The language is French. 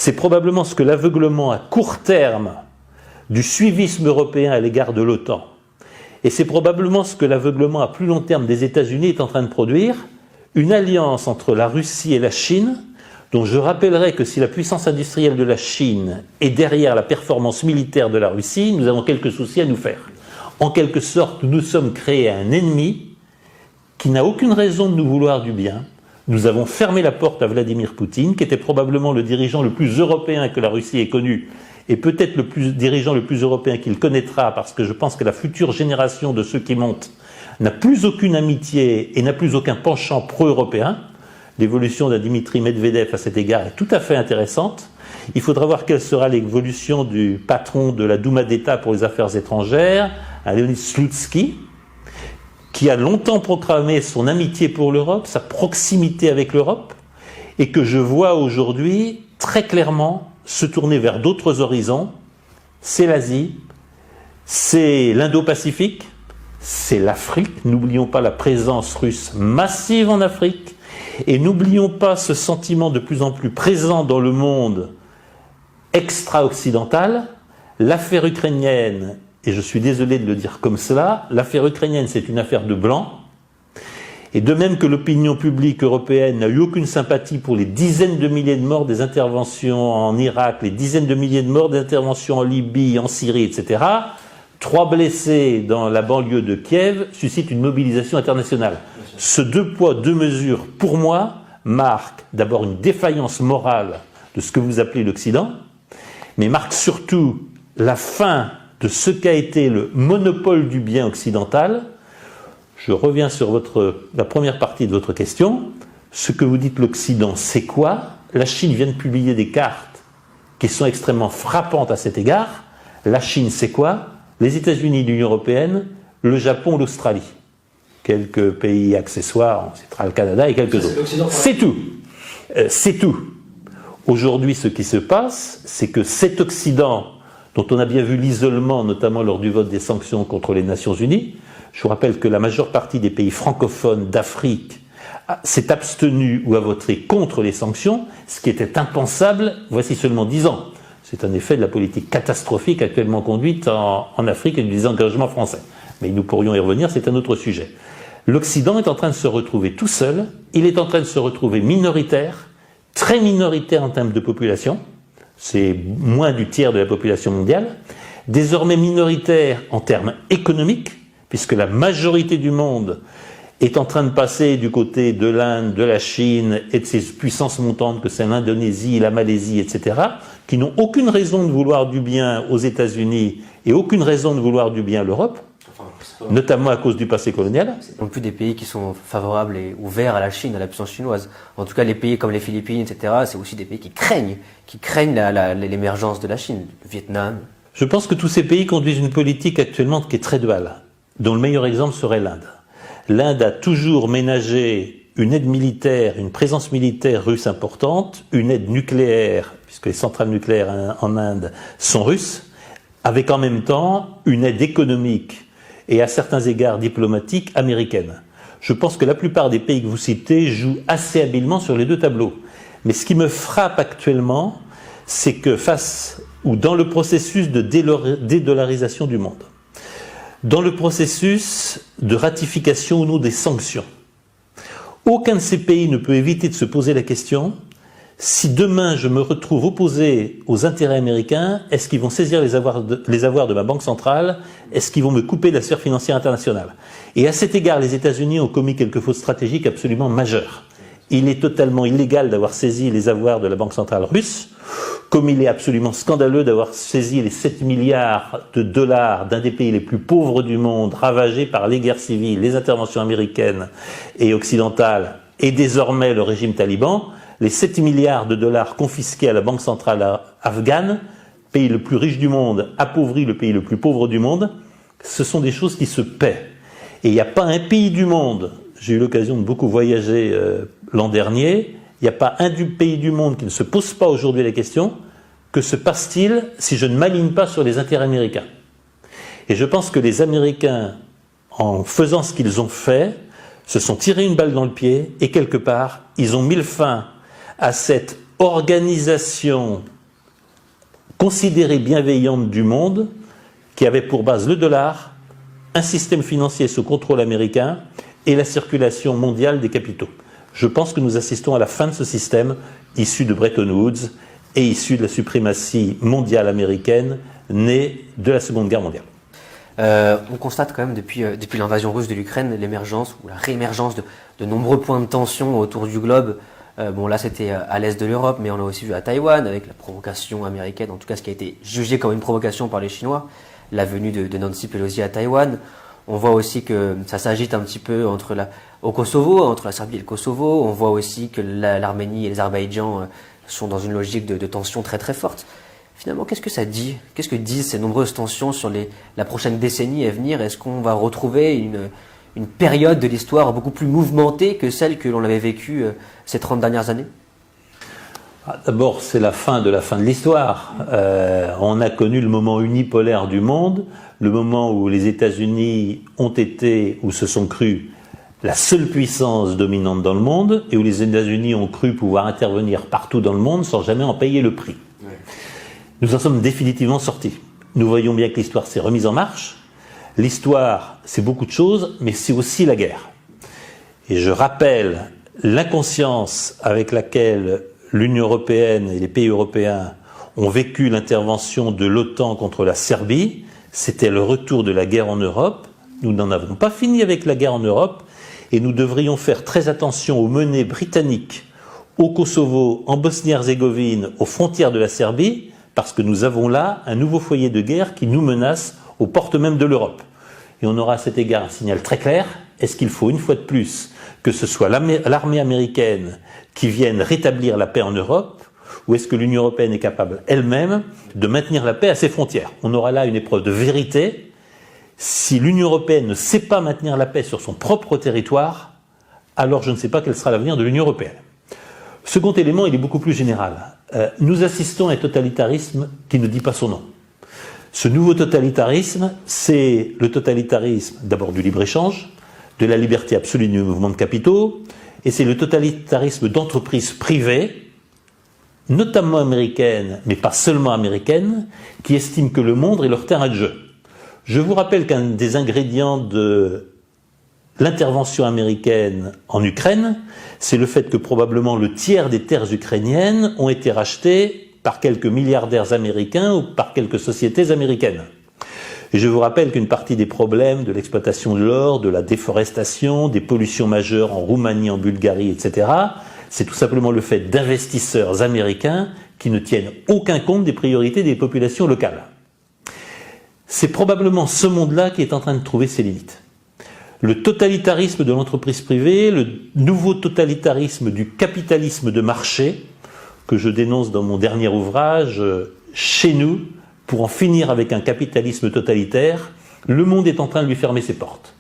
C'est probablement ce que l'aveuglement à court terme du suivisme européen à l'égard de l'OTAN, et c'est probablement ce que l'aveuglement à plus long terme des États-Unis est en train de produire, une alliance entre la Russie et la Chine, dont je rappellerai que si la puissance industrielle de la Chine est derrière la performance militaire de la Russie, nous avons quelques soucis à nous faire. En quelque sorte, nous sommes créés un ennemi qui n'a aucune raison de nous vouloir du bien. Nous avons fermé la porte à Vladimir Poutine, qui était probablement le dirigeant le plus européen que la Russie ait connu, et peut-être le dirigeant le plus européen qu'il connaîtra, parce que je pense que la future génération de ceux qui montent n'a plus aucune amitié et n'a plus aucun penchant pro-européen. L'évolution d'un Dimitri Medvedev à cet égard est tout à fait intéressante. Il faudra voir quelle sera l'évolution du patron de la Douma d'État pour les affaires étrangères, Leonid Slutsky, qui a longtemps proclamé son amitié pour l'Europe, sa proximité avec l'Europe, et que je vois aujourd'hui très clairement se tourner vers d'autres horizons. C'est l'Asie, c'est l'Indo-Pacifique, c'est l'Afrique. N'oublions pas la présence russe massive en Afrique, et n'oublions pas ce sentiment de plus en plus présent dans le monde extra-occidental. L'affaire ukrainienne, et je suis désolé de le dire comme cela, l'affaire ukrainienne c'est une affaire de blancs, et de même que l'opinion publique européenne n'a eu aucune sympathie pour les dizaines de milliers de morts des interventions en Irak, les dizaines de milliers de morts des interventions en Libye, en Syrie, etc., 3 blessés dans la banlieue de Kiev suscitent une mobilisation internationale. Ce 2 poids, 2 mesures, pour moi, marque d'abord une défaillance morale de ce que vous appelez l'Occident, mais marque surtout la fin de ce qu'a été le monopole du bien occidental. Je reviens sur la première partie de votre question. Ce que vous dites l'Occident, c'est quoi? La Chine vient de publier des cartes qui sont extrêmement frappantes à cet égard. La Chine, c'est quoi? Les États-Unis, l'Union européenne, le Japon, l'Australie. Quelques pays accessoires, on citera le Canada et quelques autres. C'est tout. C'est tout. Aujourd'hui, ce qui se passe, c'est que cet Occident, dont on a bien vu l'isolement, notamment lors du vote des sanctions contre les Nations Unies, je vous rappelle que la majeure partie des pays francophones d'Afrique s'est abstenue ou a voté contre les sanctions, ce qui était impensable voici seulement 10 ans. C'est un effet de la politique catastrophique actuellement conduite en Afrique et du désengagement français. Mais nous pourrions y revenir, c'est un autre sujet. L'Occident est en train de se retrouver tout seul, il est en train de se retrouver minoritaire, très minoritaire en termes de population, c'est moins du tiers de la population mondiale, désormais minoritaire en termes économiques, puisque la majorité du monde est en train de passer du côté de l'Inde, de la Chine et de ces puissances montantes que c'est l'Indonésie, la Malaisie, etc., qui n'ont aucune raison de vouloir du bien aux États-Unis et aucune raison de vouloir du bien à l'Europe, notamment à cause du passé colonial. C'est non plus des pays qui sont favorables et ouverts à la Chine, à la puissance chinoise. En tout cas, les pays comme les Philippines, etc., c'est aussi des pays qui craignent l'émergence de la Chine, le Vietnam. Je pense que tous ces pays conduisent une politique actuellement qui est très duale, dont le meilleur exemple serait l'Inde. L'Inde a toujours ménagé une aide militaire, une présence militaire russe importante, une aide nucléaire, puisque les centrales nucléaires en Inde sont russes, avec en même temps une aide économique et à certains égards diplomatique américaine. Je pense que la plupart des pays que vous citez jouent assez habilement sur les 2 tableaux. Mais ce qui me frappe actuellement, c'est que face ou dans le processus de dédollarisation du monde, dans le processus de ratification ou non des sanctions, aucun de ces pays ne peut éviter de se poser la question: si demain je me retrouve opposé aux intérêts américains, est-ce qu'ils vont saisir les avoirs de ma banque centrale? Est-ce qu'ils vont me couper de la sphère financière internationale? Et à cet égard, les États-Unis ont commis quelques fautes stratégiques absolument majeures. Il est totalement illégal d'avoir saisi les avoirs de la banque centrale russe, comme il est absolument scandaleux d'avoir saisi les 7 milliards de dollars d'un des pays les plus pauvres du monde, ravagés par les guerres civiles, les interventions américaines et occidentales, et désormais le régime taliban. Les 7 milliards de dollars confisqués à la banque centrale afghane, pays le plus riche du monde, appauvrit le pays le plus pauvre du monde, ce sont des choses qui se paient. Et il n'y a pas un pays du monde, j'ai eu l'occasion de beaucoup voyager l'an dernier, il n'y a pas un pays du monde qui ne se pose pas aujourd'hui la question: que se passe-t-il si je ne m'aligne pas sur les intérêts américains? Et je pense que les Américains, en faisant ce qu'ils ont fait, se sont tirés une balle dans le pied et quelque part, ils ont mis le fin à cette organisation considérée bienveillante du monde qui avait pour base le dollar, un système financier sous contrôle américain et la circulation mondiale des capitaux. Je pense que nous assistons à la fin de ce système issu de Bretton Woods et issu de la suprématie mondiale américaine née de la Seconde Guerre mondiale. On constate quand même depuis l'invasion russe de l'Ukraine l'émergence ou la réémergence de nombreux points de tension autour du globe. Bon, là c'était à l'est de l'Europe, mais on l'a aussi vu à Taïwan avec la provocation américaine, en tout cas ce qui a été jugé comme une provocation par les Chinois, la venue de Nancy Pelosi à Taïwan. On voit aussi que ça s'agite un petit peu au Kosovo, entre la Serbie et le Kosovo. On voit aussi que l'Arménie et l'Azerbaïdjan sont dans une logique de tension très très forte. Finalement, qu'est-ce que ça dit? Qu'est-ce que disent ces nombreuses tensions sur la prochaine décennie à venir? Est-ce qu'on va retrouver une période de l'histoire beaucoup plus mouvementée que celle que l'on avait vécue ces 30 dernières années? D'abord, c'est la fin de l'histoire. On a connu le moment unipolaire du monde, le moment où les États-Unis ont été, ou se sont crus, la seule puissance dominante dans le monde, et où les États-Unis ont cru pouvoir intervenir partout dans le monde sans jamais en payer le prix. Ouais. Nous en sommes définitivement sortis. Nous voyons bien que l'histoire s'est remise en marche. L'histoire, c'est beaucoup de choses, mais c'est aussi la guerre. Et je rappelle l'inconscience avec laquelle l'Union européenne et les pays européens ont vécu l'intervention de l'OTAN contre la Serbie. C'était le retour de la guerre en Europe. Nous n'en avons pas fini avec la guerre en Europe et nous devrions faire très attention aux menées britanniques au Kosovo, en Bosnie-Herzégovine, aux frontières de la Serbie, parce que nous avons là un nouveau foyer de guerre qui nous menace aux portes même de l'Europe. Et on aura à cet égard un signal très clair. Est-ce qu'il faut une fois de plus que ce soit l'armée américaine qui vienne rétablir la paix en Europe, ou est-ce que l'Union européenne est capable elle-même de maintenir la paix à ses frontières? On aura là une épreuve de vérité. Si l'Union européenne ne sait pas maintenir la paix sur son propre territoire, alors je ne sais pas quel sera l'avenir de l'Union européenne. Second élément, il est beaucoup plus général. Nous assistons à un totalitarisme qui ne dit pas son nom. Ce nouveau totalitarisme, c'est le totalitarisme d'abord du libre-échange, de la liberté absolue du mouvement de capitaux, et c'est le totalitarisme d'entreprises privées, notamment américaines, mais pas seulement américaines, qui estiment que le monde est leur terrain de jeu. Je vous rappelle qu'un des ingrédients de l'intervention américaine en Ukraine, c'est le fait que probablement le tiers des terres ukrainiennes ont été rachetées par quelques milliardaires américains ou par quelques sociétés américaines. Et je vous rappelle qu'une partie des problèmes de l'exploitation de l'or, de la déforestation, des pollutions majeures en Roumanie, en Bulgarie, etc., c'est tout simplement le fait d'investisseurs américains qui ne tiennent aucun compte des priorités des populations locales. C'est probablement ce monde-là qui est en train de trouver ses limites. Le totalitarisme de l'entreprise privée, le nouveau totalitarisme du capitalisme de marché, que je dénonce dans mon dernier ouvrage, chez nous, pour en finir avec un capitalisme totalitaire, le monde est en train de lui fermer ses portes.